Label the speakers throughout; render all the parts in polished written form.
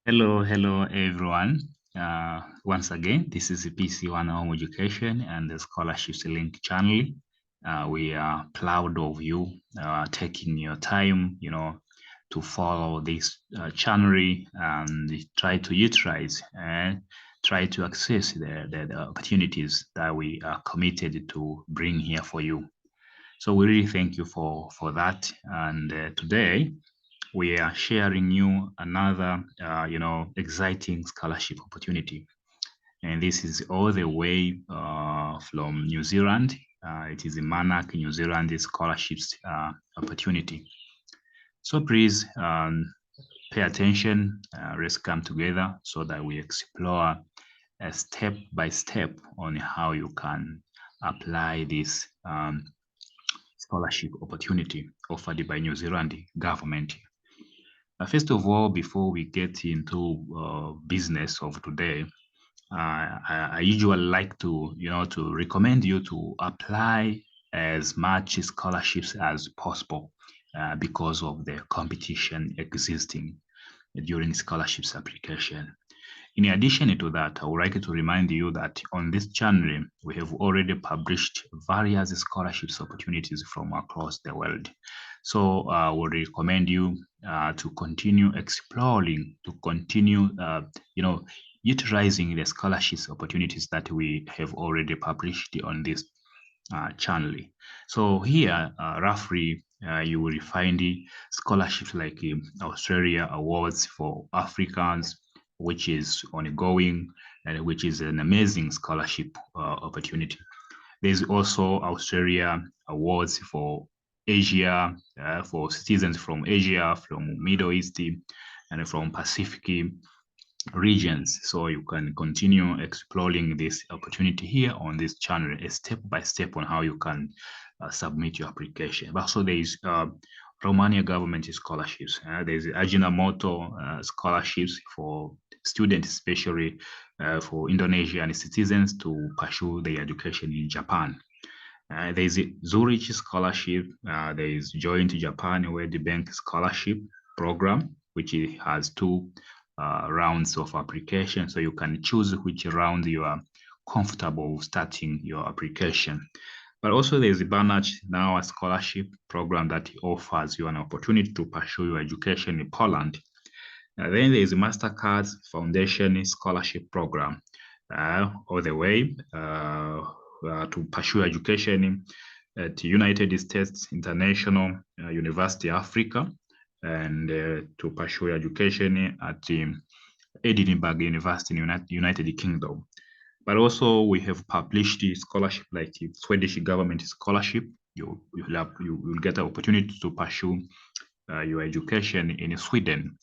Speaker 1: Hello everyone. Once again, this is the PC1 Home Education and the Scholarships Link channel. We are proud of you taking your time, to follow this channel and try to utilize and try to access the opportunities that we are committed to bring here for you. So we really thank you for that. And today, we are sharing you another, exciting scholarship opportunity. And this is all the way from New Zealand. It is the Manaaki New Zealand scholarships opportunity. So please pay attention. Let's come together so that we explore step by step on how you can apply this scholarship opportunity offered by New Zealand government. First of all, before we get into business of today, I usually like to recommend you to apply as much scholarships as possible because of the competition existing during scholarships application. In addition to that, I would like to remind you that on this channel, we have already published various scholarships opportunities from across the world. So I would recommend you to continue exploring, to continue, utilizing the scholarships opportunities that we have already published on this channel. So here, roughly, you will find scholarships like Australia Awards for Africans, which is ongoing and which is an amazing scholarship opportunity. There's also Australia Awards for Asia, for citizens from Asia, from Middle East, and from Pacific regions. So you can continue exploring this opportunity here on this channel, a step by step on how you can submit your application. But also there is Romania government scholarships. There's Ajinomoto scholarships for students, especially for Indonesian citizens to pursue their education in Japan. There's a Zurich scholarship. There is Joint Japan World Bank scholarship program, which has two rounds of application. So you can choose which round you are comfortable starting your application. But also there's the Banach Now a scholarship program that offers you an opportunity to pursue your education in Poland. Then there's the MasterCard Foundation Scholarship Program, all the way to pursue education at the United States International University Africa, and to pursue education at Edinburgh University in United Kingdom. But also we have published the scholarship like the Swedish government scholarship. You will get an opportunity to pursue your education in Sweden.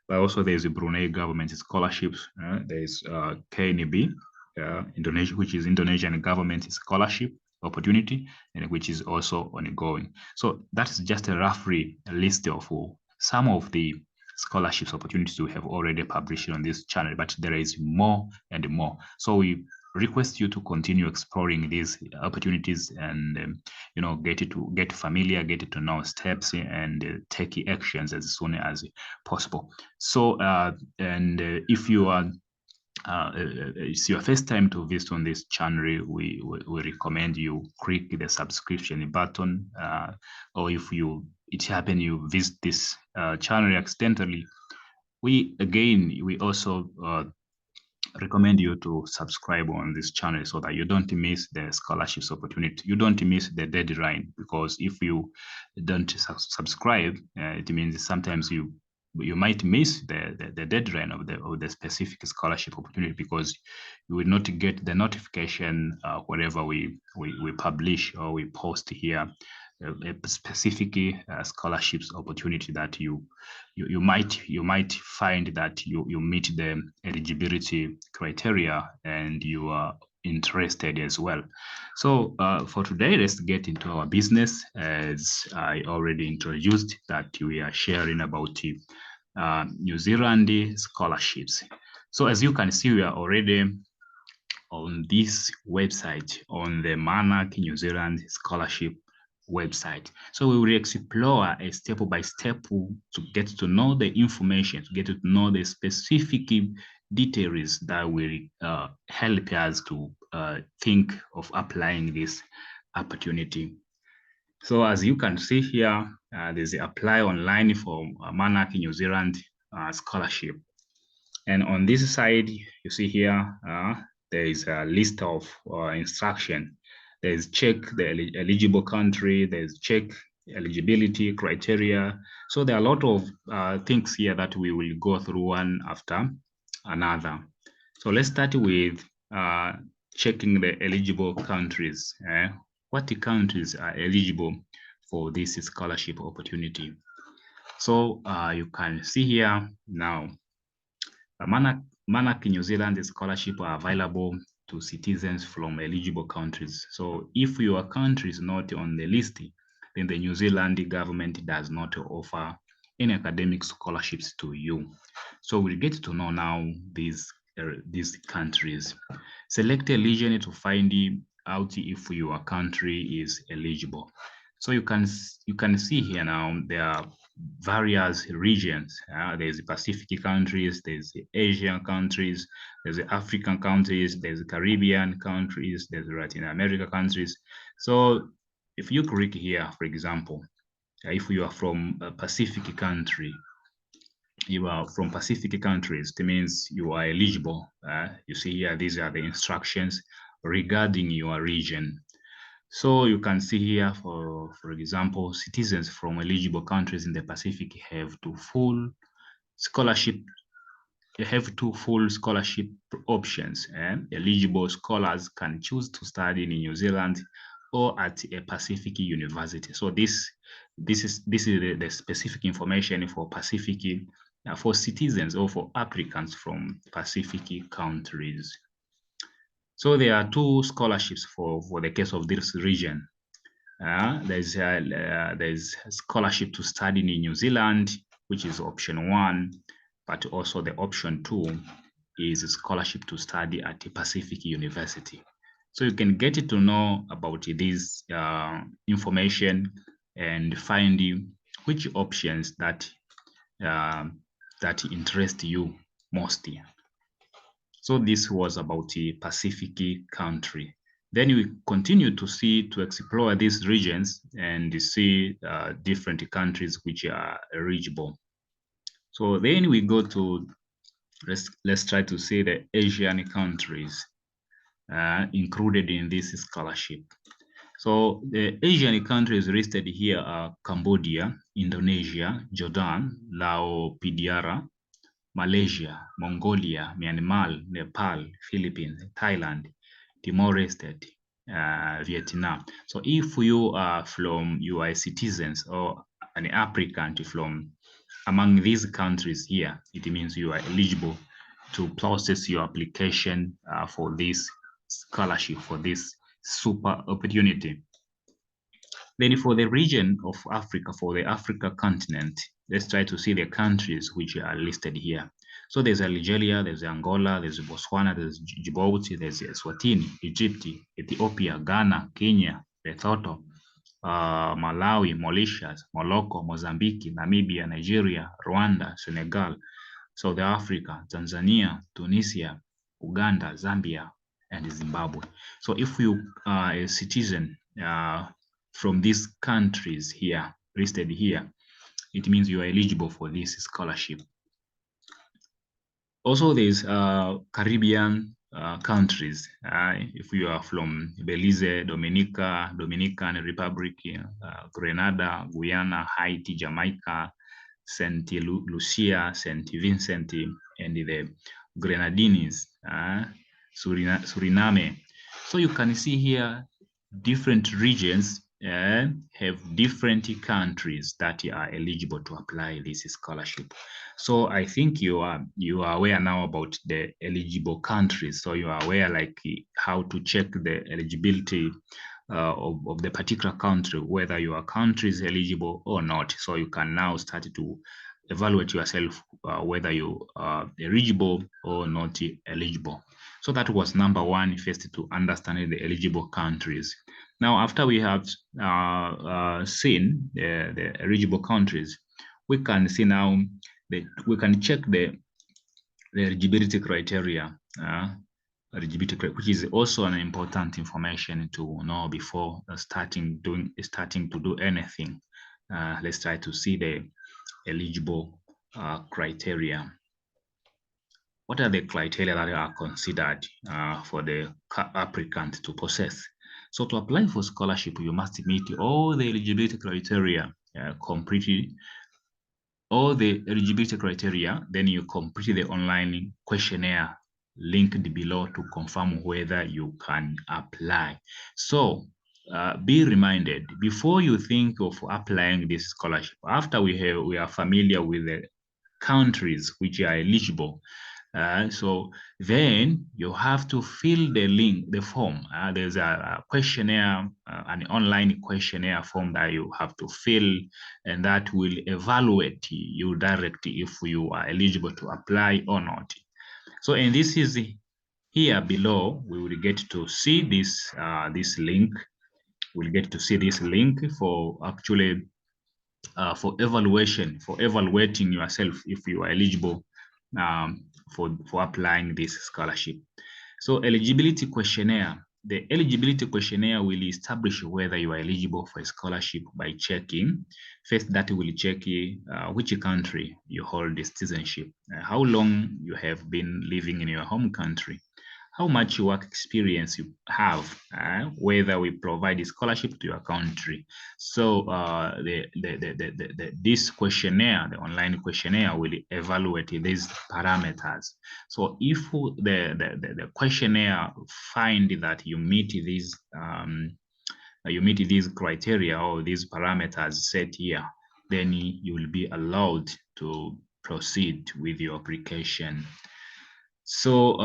Speaker 1: But also there's a Brunei government scholarships. There's KNB, Indonesia, which is Indonesian government scholarship opportunity, and which is also ongoing. So that's just a roughly list of some of the scholarships opportunities we have already published on this channel, but there is more and more. So we request you to continue exploring these opportunities and get familiar, get to know steps, and take actions as soon as possible. So if you are it's your first time to visit on this channel, we recommend you click the subscription button, or if it happen you visit this channel accidentally, we also recommend you to subscribe on this channel so that you don't miss the scholarships opportunity. You don't miss the deadline, because if you don't subscribe, it means sometimes you might miss the deadline of the specific scholarship opportunity, because you will not get the notification whenever we publish or we post here a specific scholarships opportunity that you might find that you meet the eligibility criteria and you are interested as well. So for today, let's get into our business. As I already introduced, that we are sharing about New Zealand scholarships. So as you can see, we are already on this website, on the Manaaki New Zealand scholarship website. So we will explore a step by step to get to know the information, to get to know the specific details that will help us to think of applying this opportunity. So as you can see here, there's apply online for Manaaki New Zealand scholarship. And on this side, you see here, there is a list of instruction. There's check the eligible country, there's check eligibility criteria. So there are a lot of things here that we will go through one after another. So let's start with checking the eligible countries. What countries are eligible for this scholarship opportunity? So you can see here now, Manaaki New Zealand scholarship are available to citizens from eligible countries. So if your country is not on the list, then the New Zealand government does not offer any academic scholarships to you. So we'll get to know now these countries. Select a region to find out if your country is eligible. So you can see here now there are various regions. There's Pacific countries, there's Asian countries, there's African countries, there's Caribbean countries, there's Latin America countries. So if you click here, for example, if you are from a Pacific country, you are from Pacific countries, it means you are eligible. You see here, these are the instructions regarding your region. So you can see here, for example, citizens from eligible countries in the Pacific have two full scholarship options. Eligible scholars can choose to study in New Zealand or at a Pacific university. So this is the specific information for Pacific, for citizens or for applicants from Pacific countries. So there are two scholarships for the case of this region. There's scholarship to study in New Zealand, which is option 1, but also the option 2 is a scholarship to study at a Pacific University. So you can get to know about this information and find which options that interest you most. So this was about the Pacific country. Then we continue to explore these regions and see different countries which are eligible. So then we go to, let's try to see the Asian countries included in this scholarship. So the Asian countries listed here are Cambodia, Indonesia, Jordan, Laos, PDR, Malaysia, Mongolia, Myanmar, Nepal, Philippines, Thailand, Timor-Leste, Vietnam. So if you are a citizens or an applicant from among these countries here, it means you are eligible to process your application for this scholarship, for this super opportunity. Then for the region of Africa, for the Africa continent, let's try to see the countries which are listed here. So there's Algeria, there's Angola, there's Botswana, there's Djibouti, there's Eswatini, Egypt, Ethiopia, Ghana, Kenya, Lesotho, Malawi, Mauritius, Morocco, Mozambique, Namibia, Nigeria, Rwanda, Senegal, South Africa, Tanzania, Tunisia, Uganda, Zambia, and Zimbabwe. So if you are a citizen from these countries here, listed here, it means you are eligible for this scholarship. Also, there's Caribbean countries. If you are from Belize, Dominican Republic, Grenada, Guyana, Haiti, Jamaica, St. Lucia, St. Vincent, and the Grenadines, Suriname. So you can see here different regions have different countries that are eligible to apply this scholarship. So I think you are aware now about the eligible countries. So you are aware like how to check the eligibility of the particular country, whether your country is eligible or not. So you can now start to evaluate yourself whether you are eligible or not eligible. So that was number one, first to understand the eligible countries. Now, after we have seen the eligible countries, we can see now that we can check the eligibility criteria, which is also an important information to know before starting to do anything. Let's try to see the eligible criteria. What are the criteria that are considered for the applicant to possess? So to apply for scholarship, you must meet all the eligibility criteria completely. All the eligibility criteria, then you complete the online questionnaire linked below to confirm whether you can apply. So be reminded before you think of applying this scholarship, after we are familiar with the countries which are eligible. So then you have to fill the form. There's a questionnaire, an online questionnaire form that you have to fill, and that will evaluate you directly if you are eligible to apply or not. So, and this is here below, we will get to see this link. We'll get to see this link for actually for evaluating yourself if you are eligible for applying this scholarship. So eligibility questionnaire. The eligibility questionnaire will establish whether you are eligible for a scholarship by checking. First, that will check which country you hold the citizenship, how long you have been living in your home country, how much work experience you have, whether we provide a scholarship to your country. So this questionnaire, the online questionnaire, will evaluate these parameters. So if the questionnaire find that you meet these criteria or these parameters set here, then you will be allowed to proceed with your application. So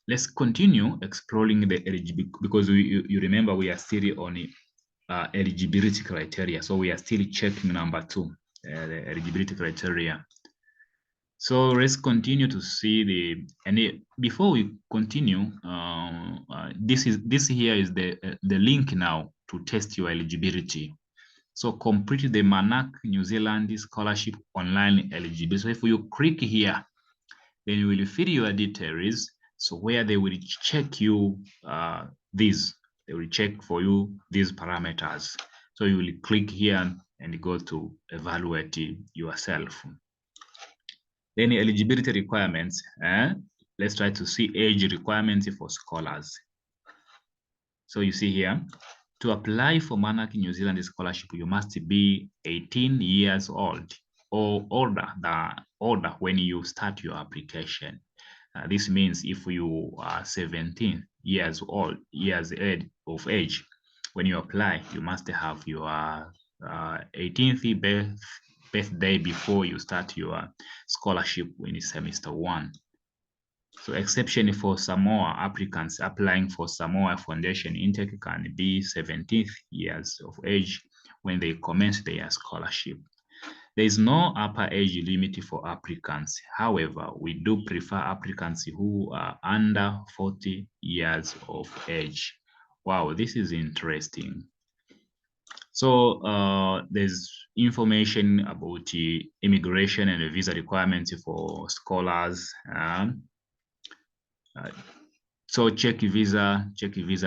Speaker 1: let's continue exploring the eligibility, because you remember we are still on eligibility criteria. So we are still checking number 2, the eligibility criteria. So let's continue to see before we continue, this here is the link now to test your eligibility. So complete the Manaaki New Zealand scholarship online eligibility. So if you click here, then you will fill your details. So where they will check you they will check for you these parameters. So you will click here and go to evaluate yourself. Then eligibility requirements. Let's try to see age requirements for scholars. So you see here, to apply for Manaaki New Zealand scholarship, you must be 18 years old or older when you start your application. This means if you are 17 years of age when you apply, you must have your 18th birthday before you start your scholarship in semester 1. So exception for Samoa applicants applying for Samoa Foundation intake can be 17 years of age when they commence their scholarship. There is no upper age limit for applicants. However, we do prefer applicants who are under 40 years of age. Wow, this is interesting. So there's information about immigration and visa requirements for scholars. So check visa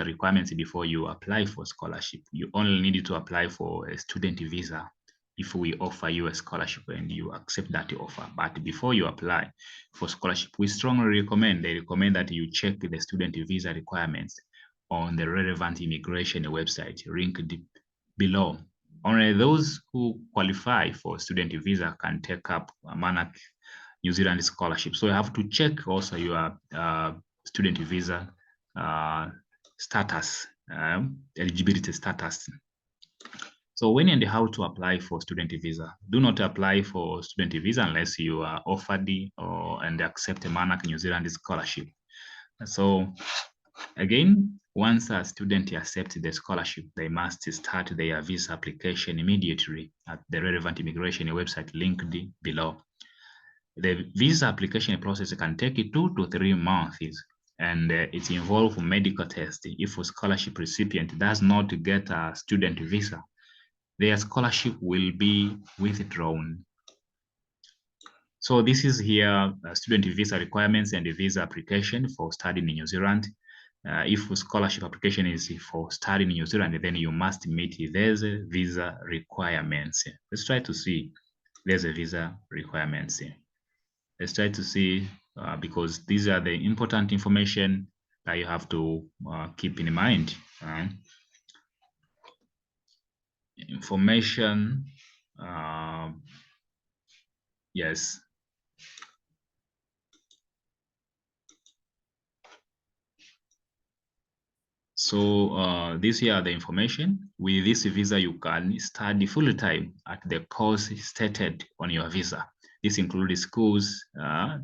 Speaker 1: requirements before you apply for scholarship. You only need to apply for a student visa if we offer you a scholarship and you accept that offer. But before you apply for scholarship, we strongly recommend that you check the student visa requirements on the relevant immigration website linked below. Only those who qualify for student visa can take up a Manaaki New Zealand scholarship. So you have to check also your student visa status, eligibility status. So when and how to apply for student visa. Do not apply for student visa unless you are offered and accept a Manaaki New Zealand scholarship. So again, once a student accepts the scholarship, they must start their visa application immediately at the relevant immigration website linked below. The visa application process can take 2 to 3 months and it involves medical testing. If a scholarship recipient does not get a student visa, their scholarship will be withdrawn. So this is here student visa requirements and the visa application for studying in New Zealand. If a scholarship application is for studying in New Zealand, then you must meet these visa requirements. Let's try to see there's a visa requirements. Let's try to see because these are the important information that you have to keep in mind. Information, yes. So these here are the information. With this visa, you can study full time at the course stated on your visa. This includes schools,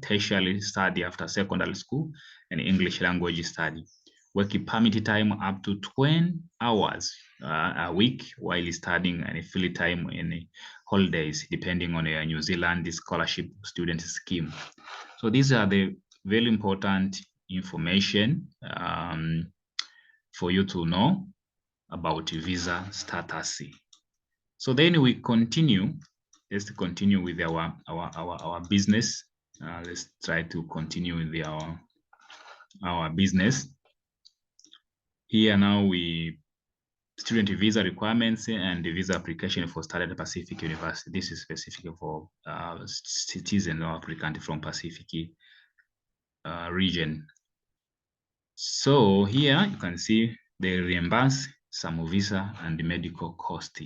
Speaker 1: tertiary study after secondary school, and English language study. Work permit time up to 20 hours a week while studying, and full time in holidays, depending on your New Zealand scholarship student scheme. So these are the very important information for you to know about visa status. So then we continue. Let's continue with our business. Let's try to continue with our business. Here now we student visa requirements and the visa application for study at Pacific University. This is specific for citizens or applicant from Pacific region. So here you can see they reimburse some visa and the medical cost.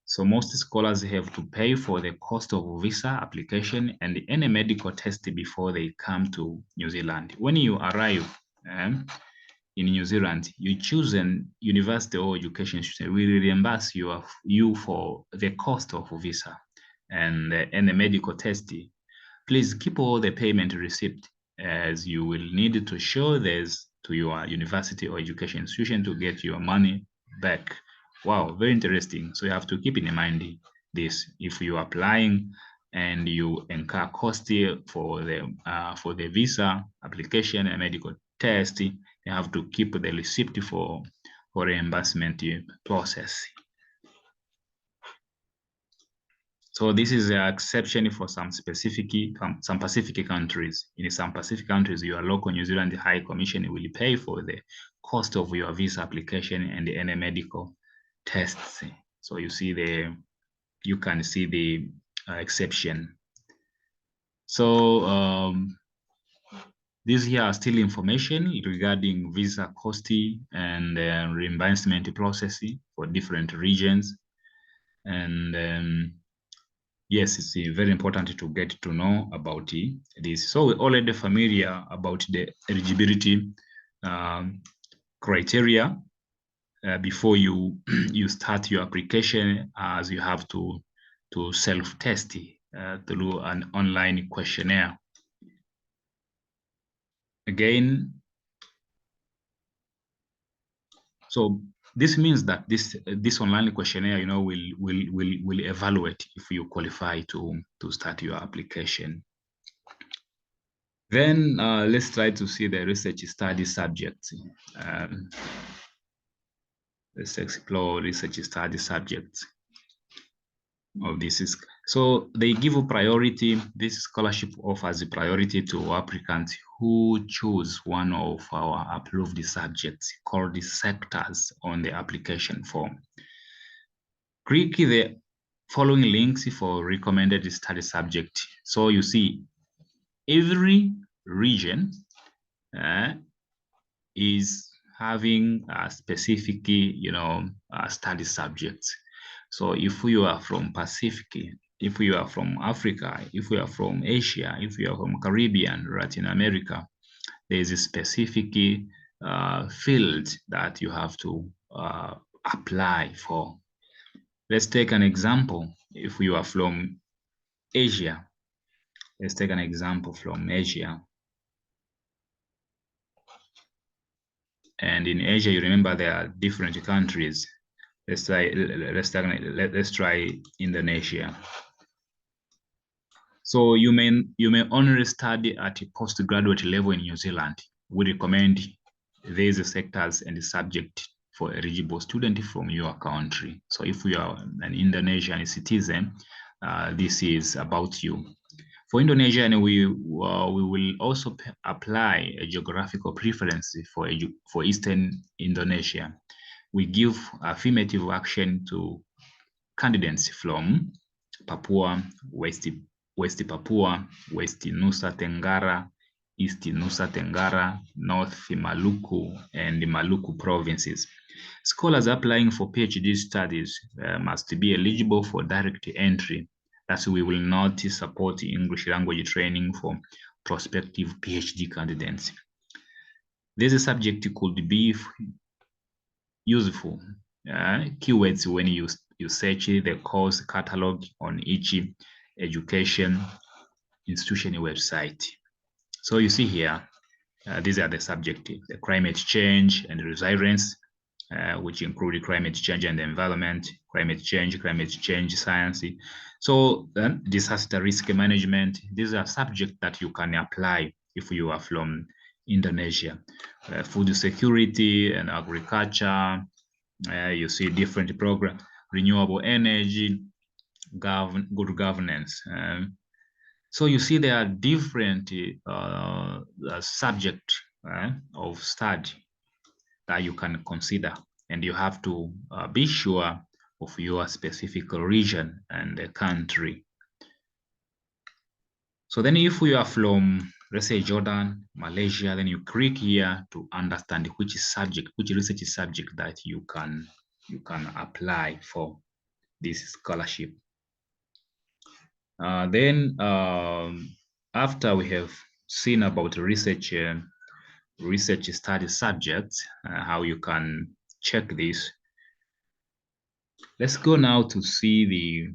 Speaker 1: So most scholars have to pay for the cost of visa application and any medical test before they come to New Zealand. When you arrive in New Zealand, you choose an university or education institution. We will reimburse you for the cost of visa and any medical test. Please keep all the payment receipt as you will need to show this to your university or education institution to get your money back. Wow, very interesting. So you have to keep in mind this. If you are applying and you incur cost for the visa application and medical test, you have to keep the receipt for reimbursement process. So this is an exception for some Pacific countries. In some Pacific countries, your local New Zealand High Commission will pay for the cost of your visa application and any medical tests. So you can see the exception. So these here are still information regarding visa cost and reimbursement process for different regions. And yes, it's very important to get to know about this. So we're already familiar about the eligibility criteria before you you start your application, as you have to self-test through an online questionnaire. Again, so this means that this online questionnaire, will evaluate if you qualify to start your application. Then let's try to see the research study subjects. Let's explore research study subjects of this. So they give a priority. This scholarship offers a priority to applicants who choose one of our approved subjects called the sectors on the application form. Click the following links for recommended study subject. So you see every region is having a specific, study subjects. So if you are from Pacific, if you are from Africa, if you are from Asia, if you are from Caribbean, Latin America, there is a specific field that you have to apply for. Let's take an example. If you are from Asia, let's take an example from Asia. And in Asia, you remember there are different countries. Let's try Indonesia. So you may only study at a postgraduate level in New Zealand. We recommend these sectors and the subject for eligible student from your country. So if you are an Indonesian citizen, this is about you. For Indonesian, we will also apply a geographical preference for Eastern Indonesia. We give affirmative action to candidates from Papua, West Papua, West Nusa Tenggara, East Nusa Tenggara, North Maluku, and the Maluku provinces. Scholars applying for PhD studies must be eligible for direct entry. Thus, we will not support English language training for prospective PhD candidates. This subject could be useful keywords when you search the course catalog on each education institution website. So you see here, these are the subjects: the climate change and resilience, which include climate change and the environment, climate change science. So then disaster risk management, these are subjects that you can apply if you are from Indonesia. Food security and agriculture, you see different programs, renewable energy, good governance. So you see there are different subjects of study that you can consider, and you have to be sure of your specific region and the country. So then if you are from, let's say, Jordan, Malaysia, then you click here to understand which research subject that you can apply for this scholarship. Then after we have seen about research study subjects, how you can check this, let's go now to see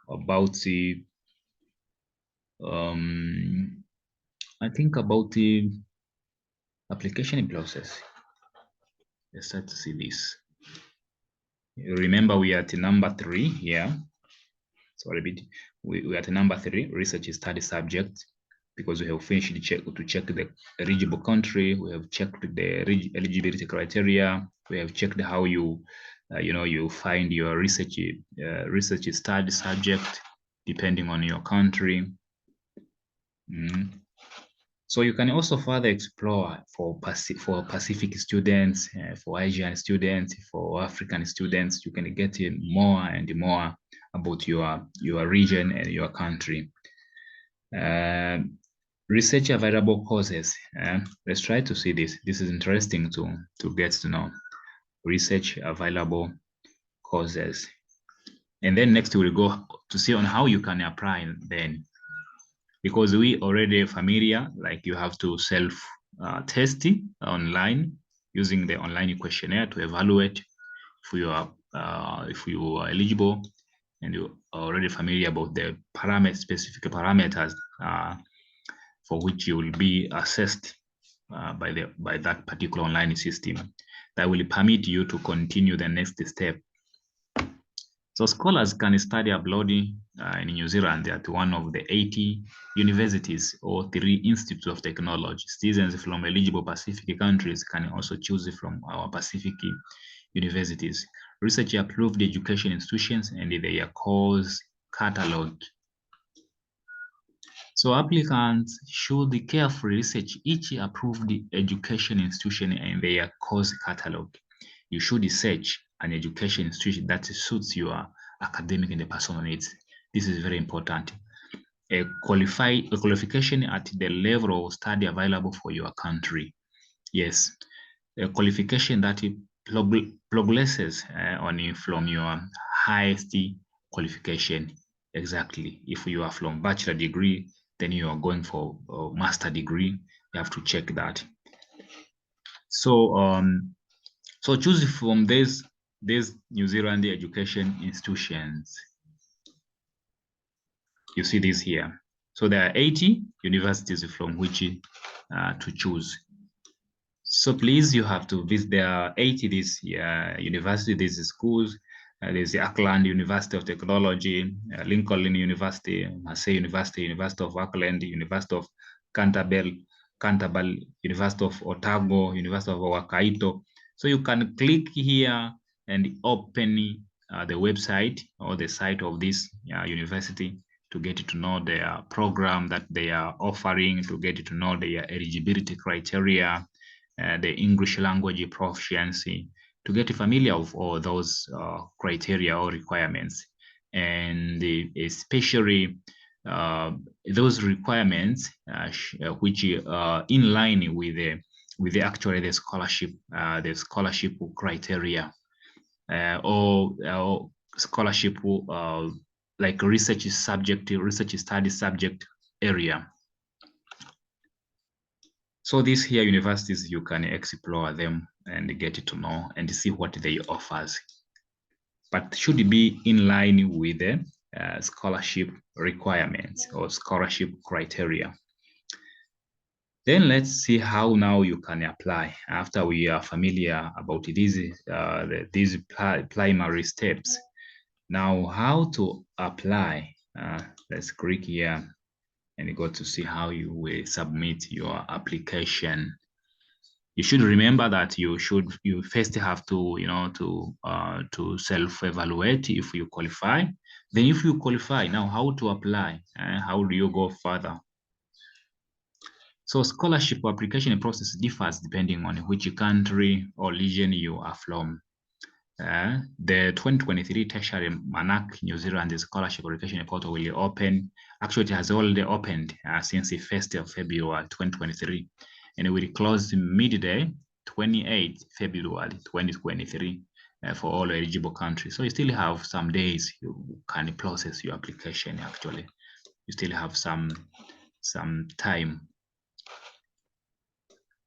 Speaker 1: about the I think about the application process. Let's start to see this. Remember, we are at number 3 here. Sorry, we are at number 3, research study subject, because we have finished to check the eligible country. We have checked the eligibility criteria. We have checked how you you find your research study subject depending on your country. So you can also further explore for Pacific students, for Asian students, for African students. You can get more and more about your region and your country. Research available courses. Let's try to see this. This is interesting to get to know. Research available courses. And then next we'll go to see on how you can apply then. Because we already familiar, like you have to self-test online using the online questionnaire to evaluate if you are eligible, and you are already familiar about the specific parameters for which you will be assessed by that particular online system that will permit you to continue the next step. So scholars can study abroad in New Zealand at one of the 80 universities or 3 institutes of technology. Students from eligible Pacific countries can also choose from our Pacific universities. Research approved education institutions and their course catalog. So applicants should carefully research each approved education institution and their course catalog. You should search an education institution that suits your academic and personal needs. This is very important. A qualification at the level of study available for your country. Yes, a qualification that progresses from your highest qualification. Exactly. If you are from bachelor degree, then you are going for a master degree. You have to check that. So so choose from these New Zealand education institutions. You see this here. So there are 80 universities from which to choose. So please, you have to visit. There are 80 these universities, these schools. There's the Auckland University of Technology, Lincoln University, Massey University, University of Auckland, University of Canterbury, University of Otago, University of Waikato. So you can click here and open the website or the site of this university to get to know their program that they are offering, to get to know their eligibility criteria, the English language proficiency, to get familiar with all those criteria or requirements, and especially those requirements which are in line with the actually the scholarship criteria or scholarship like research study subject area. So these here universities, you can explore them and get to know and see what they offers, but should be in line with the scholarship requirements or scholarship criteria. Then let's see how now you can apply after we are familiar about these primary steps. Now, how to apply? Let's click here and go to see how you will submit your application. You should remember that you first have to to self-evaluate if you qualify. Then if you qualify, now how to apply? How do you go further? So scholarship application process differs depending on which country or region you are from. The 2023 tertiary Manaaki New Zealand scholarship application portal will open. Actually, it has already opened since the 1st of February 2023, and it will close midday 28 February 2023 for all eligible countries. So you still have some days you can process your application. Actually, you still have some time.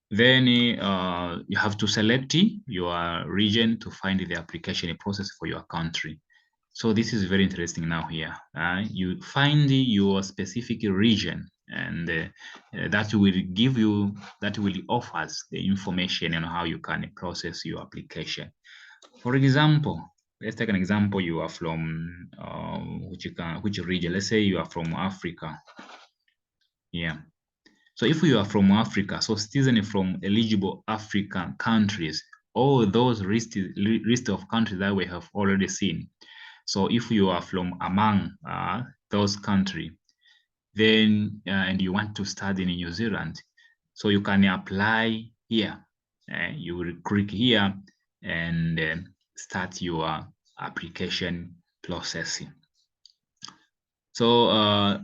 Speaker 1: Then you have to select your region to find the application process for your country. So this is very interesting now here. You find your specific region, and that will offers the information on how you can process your application. For example, let's take an example. You are from which region? Let's say you are from Africa. Yeah. So if you are from Africa, so citizen from eligible African countries, all those list of countries that we have already seen. So if you are from among those countries, then and you want to study in New Zealand, so you can apply here. You will click here and start your application processing. So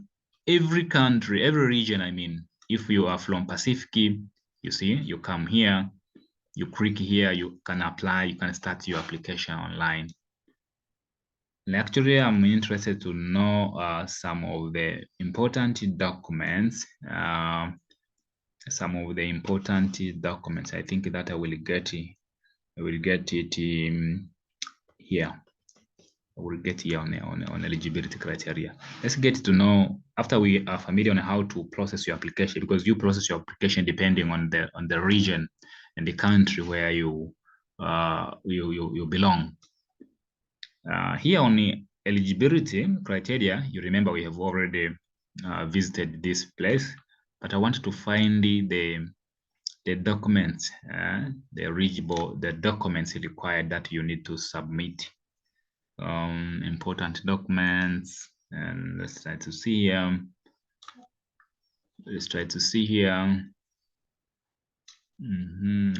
Speaker 1: every country, every region, I mean, if you are from Pacific, you see, you come here, you click here, you can apply, you can start your application online. And actually, I'm interested to know some of the important documents. Some of the important documents. I think that I will get it. Here. I will get here on eligibility criteria. Let's get to know after we are familiar on how to process your application, because you process your application depending on the region and the country where you belong. Here on the eligibility criteria, you remember we have already visited this place, but I want to find the documents, the documents required that you need to submit. Important documents, and let's try to see here.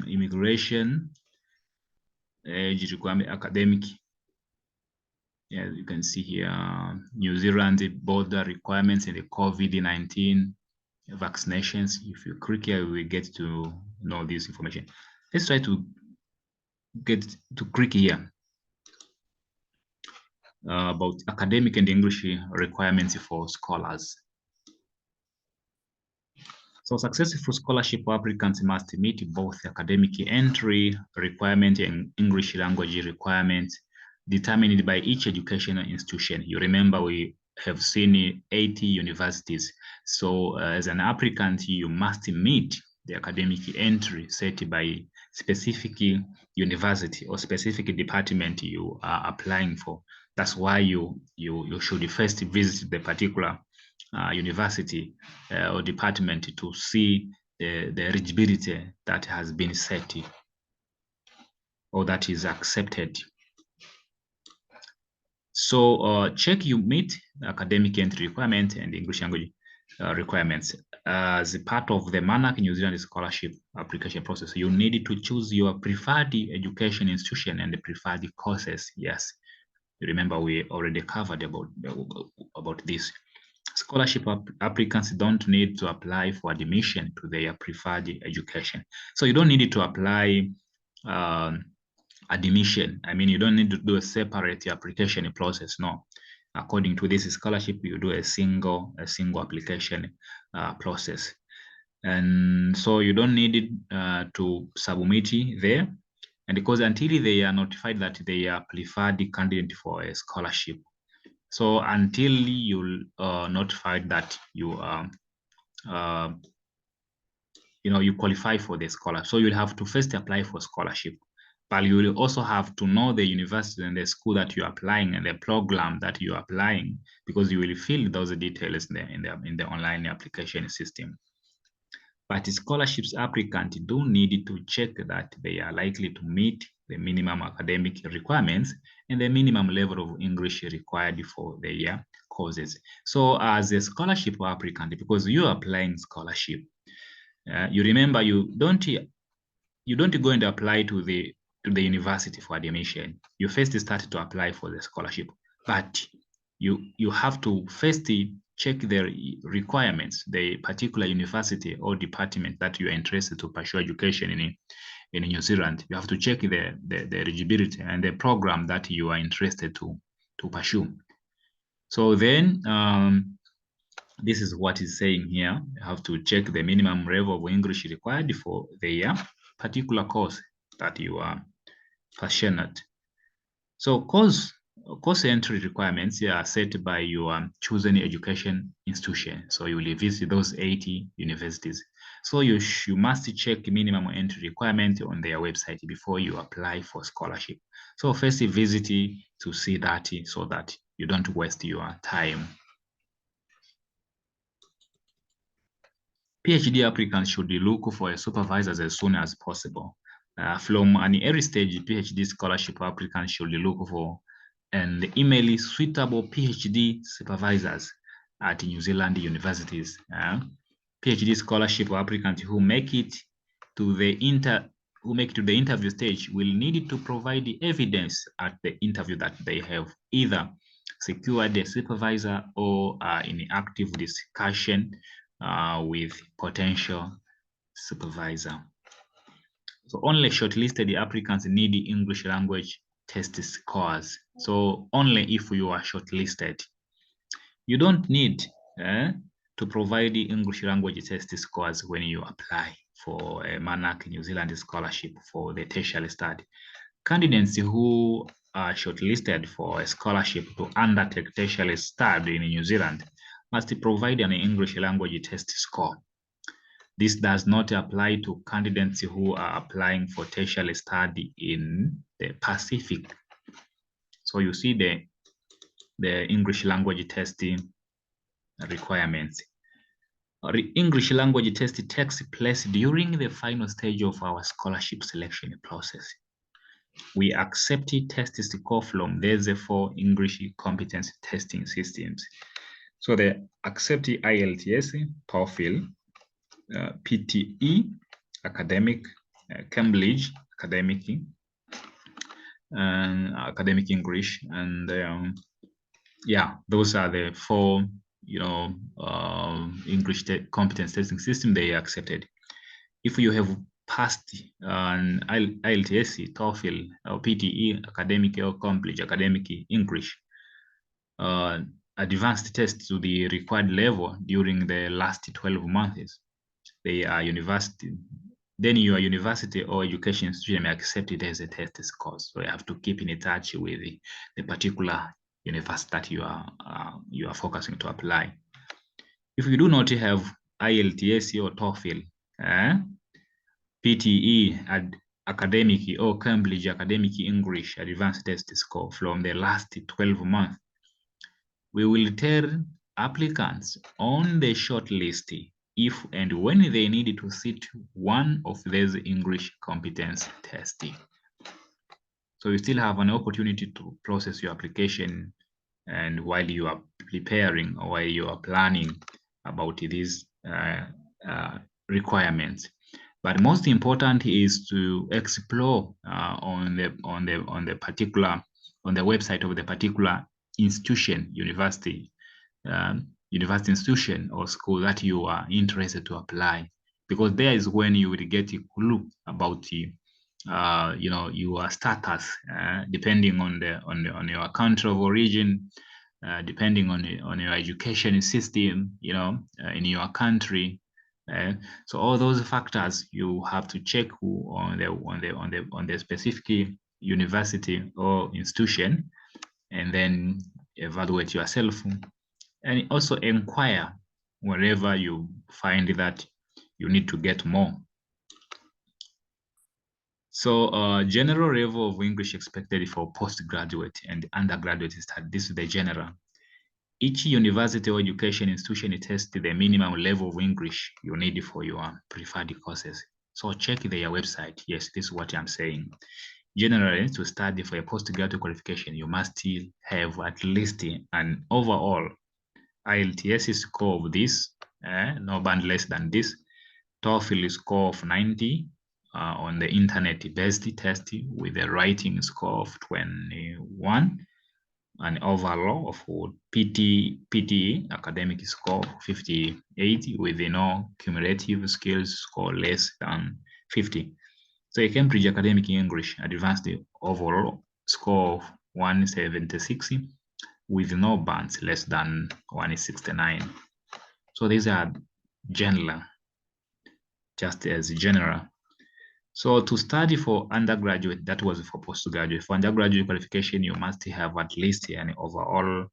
Speaker 1: Immigration, age requirement, academic. Yeah, you can see here New Zealand border requirements and the COVID-19 vaccinations. If you click here, we will get to know this information. Let's try to click here. About academic and English requirements for scholars. So successful scholarship applicants must meet both academic entry requirement and English language requirements determined by each educational institution. You remember we have seen 80 universities. So as an applicant, you must meet the academic entry set by specific university or specific department you are applying for. That's why you should first visit the particular university or department to see the eligibility that has been set or that is accepted. So check you meet academic entry requirement and English language requirements. As part of the Manaaki New Zealand scholarship application process, you need to choose your preferred education institution and the preferred courses. Yes, you remember we already covered about this. Scholarship applicants don't need to apply for admission to their preferred education. So you don't need to apply admission. I mean, you don't need to do a separate application process. No, according to this scholarship, you do a single application process, and so you don't need it to submit there. And because until they are notified that they are preferred candidate for a scholarship, so until you notified that you are you qualify for the scholarship, so you'll have to first apply for scholarship. But you will also have to know the university and the school that you're applying and the program that you're applying, because you will fill those details in the online application system. But scholarships applicants do need to check that they are likely to meet the minimum academic requirements and the minimum level of English required for their courses. So as a scholarship applicant, because you're applying scholarship, you remember you don't go and apply to the university for admission. You first start to apply for the scholarship, but you have to first check the requirements, the particular university or department that you are interested to pursue education in New Zealand. You have to check the eligibility and the program that you are interested to pursue. So then this is what is saying here. You have to check the minimum level of English required for the particular course that you are passionate. So course entry requirements are set by your chosen education institution. So you will visit those 80 universities. So you must check minimum entry requirement on their website before you apply for scholarship. So first visit to see that so that you don't waste your time. PhD applicants should look for a supervisor as soon as possible. From an early stage, PhD scholarship applicants should look for and email suitable PhD supervisors at New Zealand universities. PhD scholarship applicants who make it to the interview stage will need to provide the evidence at the interview that they have either secured a supervisor or in active discussion with potential supervisor. So only shortlisted applicants need English language test scores. So only if you are shortlisted. You don't need to provide the English language test scores when you apply for a Manaaki New Zealand scholarship for the tertiary study. Candidates who are shortlisted for a scholarship to undertake tertiary study in New Zealand must provide an English language test score. This does not apply to candidates who are applying for tertiary study in the Pacific. So you see the English language testing requirements. English language test takes place during the final stage of our scholarship selection process. We accept test score from these 4 English competence testing systems. So the accept IELTS, TOEFL, PTE, academic, Cambridge, academic, and academic English, and yeah, those are the 4, English competence testing system they accepted. If you have passed an IELTS, TOEFL, or PTE, academic or Cambridge, academic English, advanced tests to the required level during the last 12 months, they are university. Then your university or education institution may accept it as a test score. So you have to keep in touch with the particular university that you are focusing to apply. If you do not have IELTS or TOEFL, PTE, academic or Cambridge academic English advanced test score from the last 12 months. We will tell applicants on the short list if and when they need to sit one of these English competence testing. So you still have an opportunity to process your application, and while you are preparing or while you are planning about these requirements. But most important is to explore on the website of the particular institution, university institution or school that you are interested to apply, because there is when you will get a clue about your status, depending on your country of origin, depending on your education system, in your country. So all those factors you have to check on the specific university or institution, and then evaluate yourself, and also inquire wherever you find that you need to get more. So general level of English expected for postgraduate and undergraduate study. This is the general. Each university or education institution tests the minimum level of English you need for your preferred courses. So check their website. Yes, this is what I'm saying. Generally, to study for a postgraduate qualification, you must still have at least an overall IELTS score of this, no band less than this. TOEFL score of 90 on the internet-based test with a writing score of 21, an overall of PTE academic score of 58 with no cumulative skills score less than 50. So a Cambridge academic English advanced overall score of 176 with no bands less than 169. So these are general, just as general. So to study for undergraduate, that was for postgraduate. For undergraduate qualification, you must have at least an overall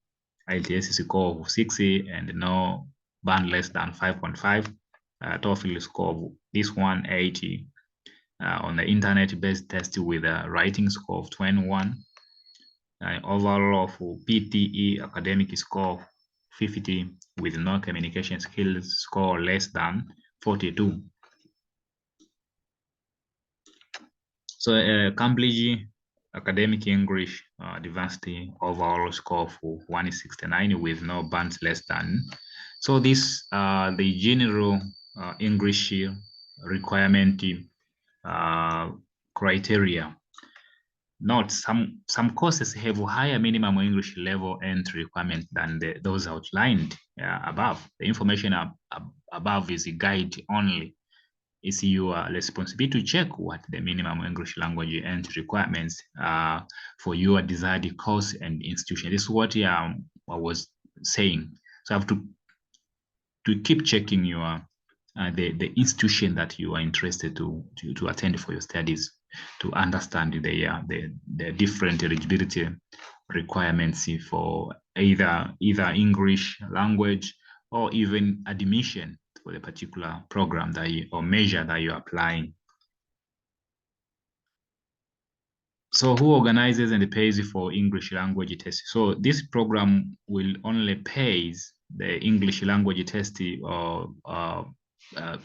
Speaker 1: IELTS score of 60 and no band less than 5.5. TOEFL score of this 180 on the internet-based test with a writing score of 21. Overall of PTE academic score of 50 with no communication skills score less than 42. So Cambridge academic English advanced overall score of 169 with no bands less than. So this the general English requirement criteria. Note some courses have higher minimum English level entry requirement than those outlined above. The information above is a guide only. It's your responsibility to check what the minimum English language entry requirements are for your desired course and institution. This is what I was saying. So I have to keep checking your the institution that you are interested to attend for your studies, to understand the different eligibility requirements for either English language or even admission for the particular program that or measure that you're applying. So who organizes and pays for English language test? So this program will only pay the English language test or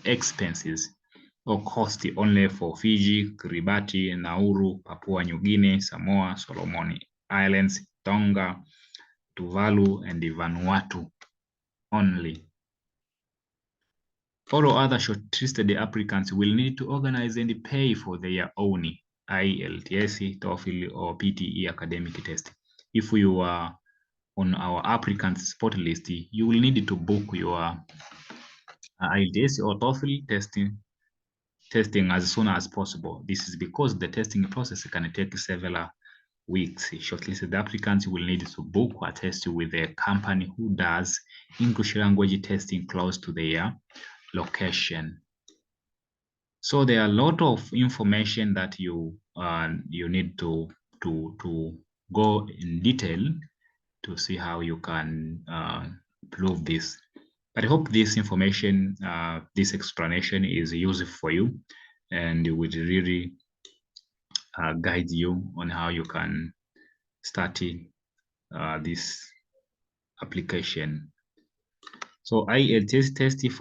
Speaker 1: expenses or cost only for Fiji, Kiribati, Nauru, Papua New Guinea, Samoa, Solomon Islands, Tonga, Tuvalu, and Vanuatu only. All other shortlisted applicants will need to organize and pay for their own IELTS, TOEFL, or PTE academic test. If you are on our applicant spot list, you will need to book your IELTS or TOEFL testing as soon as possible. This is because the testing process can take several weeks. Shortlisted applicants will need to book a test with a company who does English language testing close to their location. So there are a lot of information that you need to go in detail to see how you can prove this. But I hope this information, this explanation is useful for you, and it would really guide you on how you can start this application. So IELTS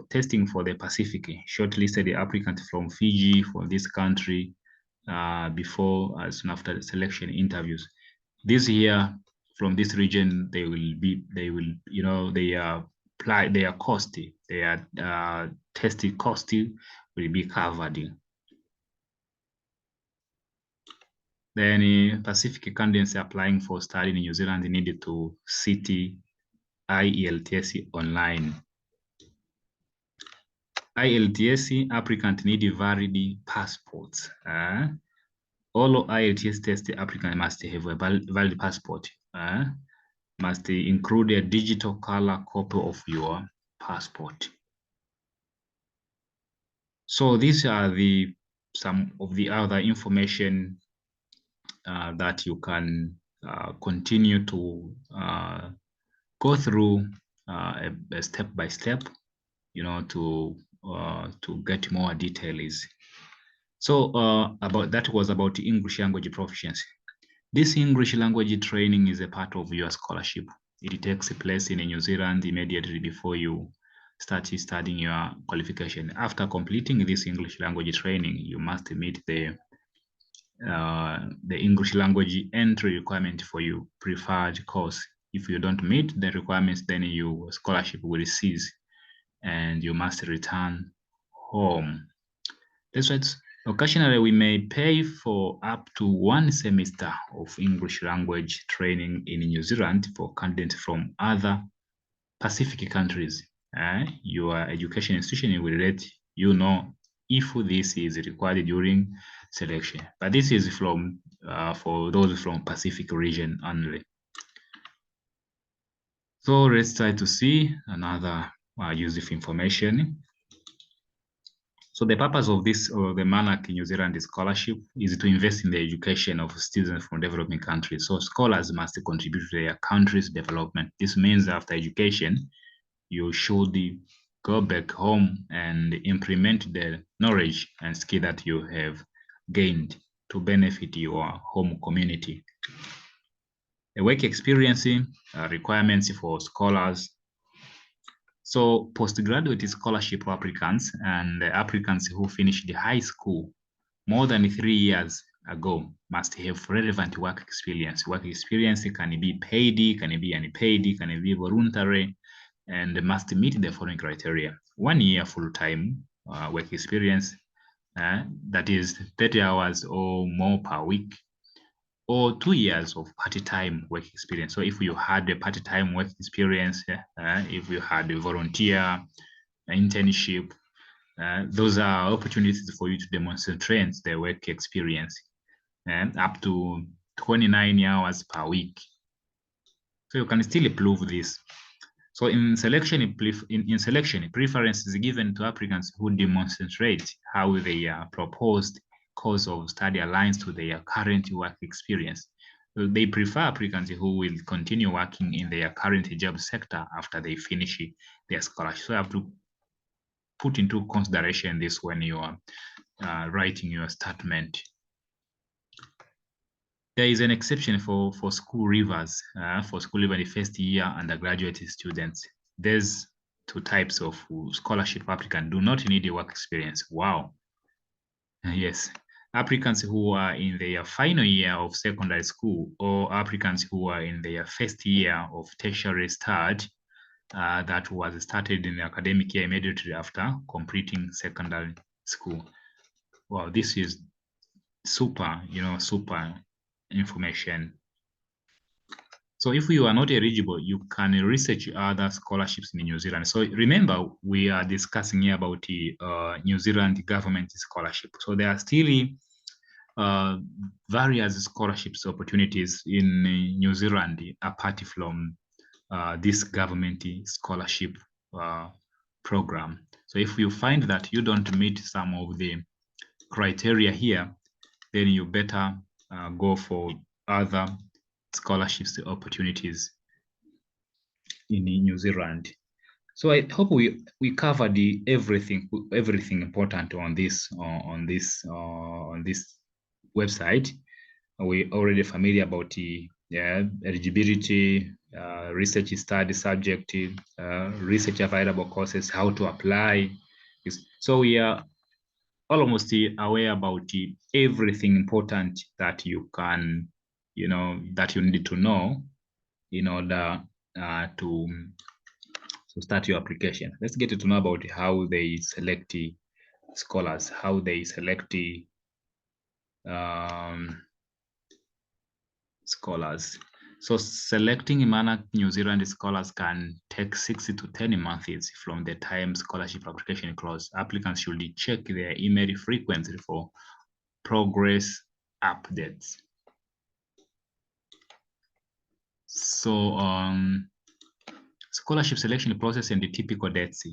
Speaker 1: testing for the Pacific shortlisted the applicant from Fiji for this country before soon after the selection interviews. This year from this region, they are their cost, their testing cost will be covered. Then Pacific candidates applying for study in New Zealand needed to sit IELTS online. IELTS applicant need valid passports. All IELTS test applicant must have a valid passport. Must include a digital color copy of your passport. So these are some of the other information that you can continue to go through a step by step, to get more details. So about that was about English language proficiency. This English language training is a part of your scholarship. It takes place in New Zealand immediately before you start studying your qualification. After completing this English language training, you must meet the English language entry requirement for your preferred course. If you don't meet the requirements, then your scholarship will cease and you must return home. That's right. Occasionally, we may pay for up to 1 semester of English language training in New Zealand for candidates from other Pacific countries. Your education institution will let you know if this is required during selection. But this is for those from Pacific region only. So let's try to see another useful information. So the purpose of the Manaaki New Zealand scholarship is to invest in the education of students from developing countries. So scholars must contribute to their country's development. This means after education, you should go back home and implement the knowledge and skill that you have gained to benefit your home community. The work experience requirements for scholars. So postgraduate scholarship applicants and applicants who finished high school more than 3 years ago must have relevant work experience. Work experience can be paid, can be unpaid, can be voluntary, and must meet the following criteria. 1 year full-time work experience, that is 30 hours or more per week, or 2 years of part-time work experience. So if you had a part-time work experience, if you had a volunteer internship, those are opportunities for you to demonstrate the work experience, up to 29 hours per week. So you can still prove this. So in selection, preference is given to applicants who demonstrate how their proposed course of study aligns to their current work experience. So they prefer applicants who will continue working in their current job sector after they finish their scholarship. So you have to put into consideration this when you are writing your statement. There is an exception for school leavers, the first year undergraduate students. There's 2 types of scholarship applicants do not need a work experience. Wow. Yes. Applicants who are in their final year of secondary school or applicants who are in their first year of tertiary study that was started in the academic year immediately after completing secondary school. Wow, this is super information. So if you are not eligible, you can research other scholarships in New Zealand. So remember, we are discussing here about the New Zealand government scholarship. So there are still various scholarships opportunities in New Zealand apart from this government scholarship program. So if you find that you don't meet some of the criteria here, then you better go for other scholarships opportunities in New Zealand. So I hope we covered everything important on this website. we already familiar about the eligibility, research study subject, research available courses, how to apply. So we are almost aware about everything important that you can, that you need to know in order to start your application. Let's get to know about how they select the scholars, how they select the um, scholars. So selecting Manaaki New Zealand scholars can take 6 to 10 months from the time scholarship application closes. Applicants should check their email frequently for progress updates. So scholarship selection process and the typical dates.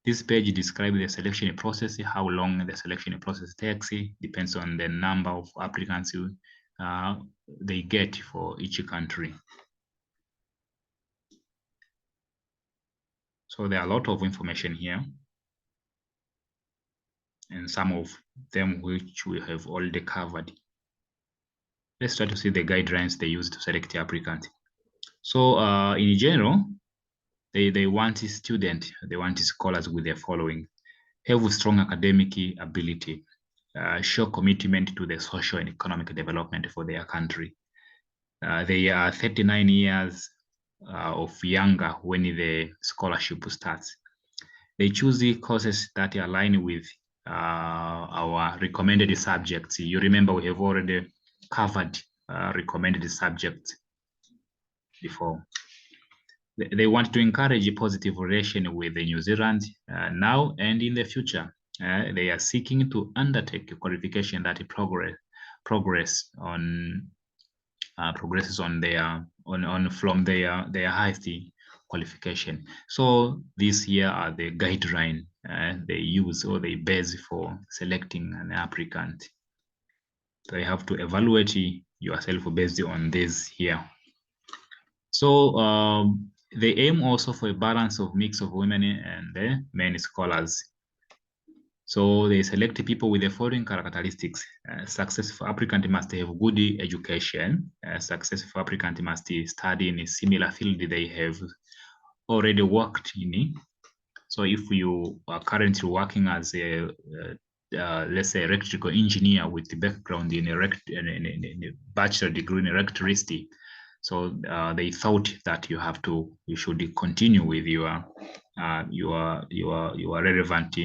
Speaker 1: This page describes the selection process, how long the selection process takes, depends on the number of applicants they get for each country. So there are a lot of information here, and some of them which we have already covered. Let's try to see the guidelines they use to select the applicant. So in general, they want a student, they want scholars with the following: have strong academic ability, show commitment to the social and economic development for their country. They are 39 years of younger when the scholarship starts. They choose the courses that align with our recommended subjects. You remember we have already covered recommended subjects before. They want to encourage a positive relation with New Zealand now and in the future. They are seeking to undertake a qualification that progresses on their from their highest qualification. So these here are the guideline they use or they base for selecting an applicant. So you have to evaluate yourself based on this here. So they aim also for a balance of mix of women and men scholars. So they select people with the following characteristics. Successful applicant must have good education. Successful applicant must study in a similar field they have already worked in. So if you are currently working as a, let's say, electrical engineer with the background in a bachelor degree in electricity, so they thought that you should continue with your relevant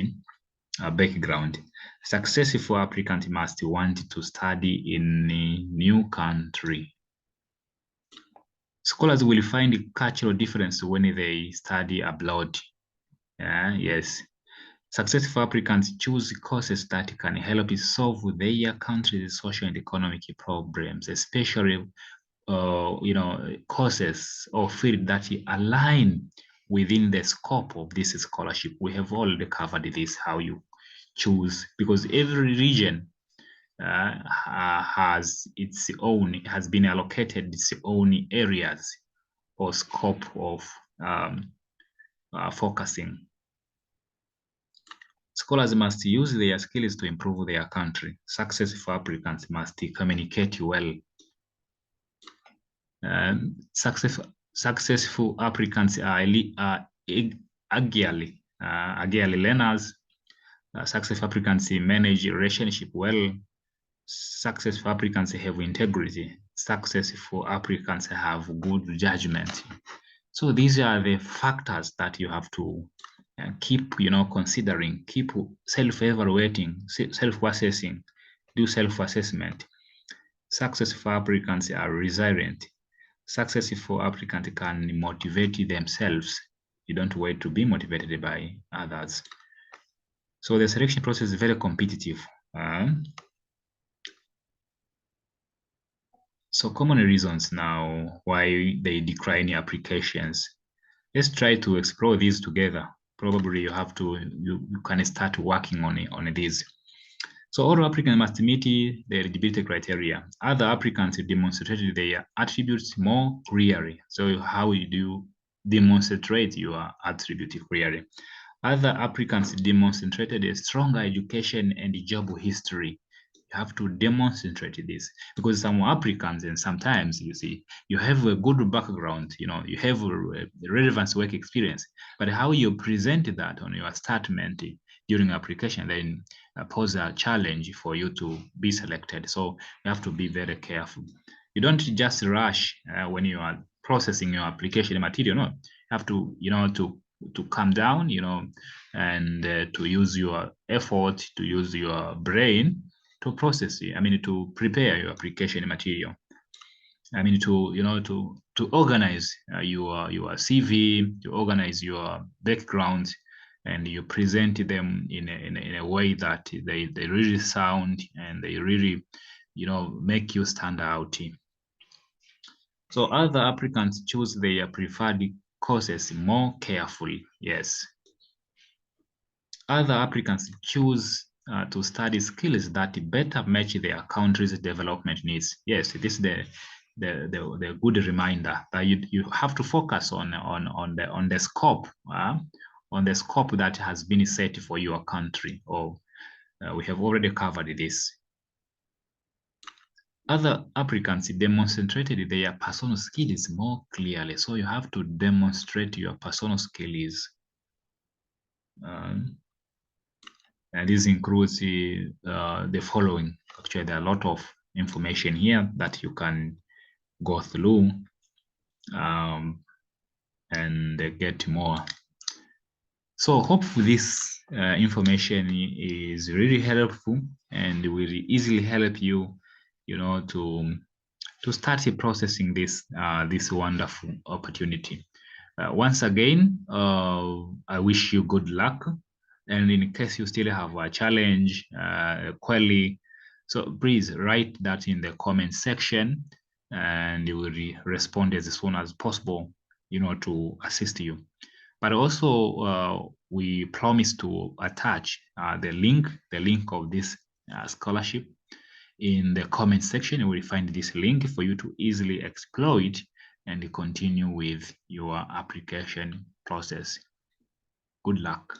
Speaker 1: background. Successful applicant must want to study in a new country. Scholars will find cultural difference when they study abroad. Yes. Successful applicants choose courses that can help solve their country's social and economic problems, especially courses or field that align within the scope of this scholarship. We have already covered this, how you choose, because every region has been allocated its own areas or scope of focusing. Scholars must use their skills to improve their country. Successful applicants must communicate well. Successful applicants are agile learners. Successful applicants manage relationship well. Successful applicants have integrity. Successful applicants have good judgment. So these are the factors that you have to keep, considering, keep self-evaluating, self-assessing, do self-assessment. Successful applicants are resilient. Successful applicants can motivate themselves. You don't wait to be motivated by others. So the selection process is very competitive. So common reasons now why they decline applications. Let's try to explore these together. Probably you can start working on these. So all applicants must meet the eligibility criteria. Other applicants demonstrated their attributes more clearly. So how do you demonstrate your attribute clearly? Other applicants demonstrated a stronger education and job history. You have to demonstrate this, because some applicants, and sometimes you see you have a good background, you have a relevant work experience, but how you present that on your statement during application then pose a challenge for you to be selected. So you have to be very careful. You don't just rush when you are processing your application material. No, you have to, to calm down, and to use your effort, to use your brain to process it. I mean, to prepare your application material. I mean, to organize your CV, to organize your background, and you present them in a way that they really sound and they really, make you stand out. So other applicants choose their preferred courses more carefully. Yes. Other applicants choose to study skills that better match their country's development needs. Yes, it is the good reminder that you have to focus on the scope, on the scope that has been set for your country. Or we have already covered this. Other applicants demonstrated their personal skills more clearly. So you have to demonstrate your personal skills. And this includes the following. Actually, there are a lot of information here that you can go through and get more. So hopefully this information is really helpful and will easily help you, to start processing this wonderful opportunity. Once again, I wish you good luck. And in case you still have a challenge, query, so please write that in the comment section, and we will respond as soon as possible, to assist you. But also, we promise to attach the link of this scholarship in the comment section. You will find this link for you to easily exploit and continue with your application process. Good luck.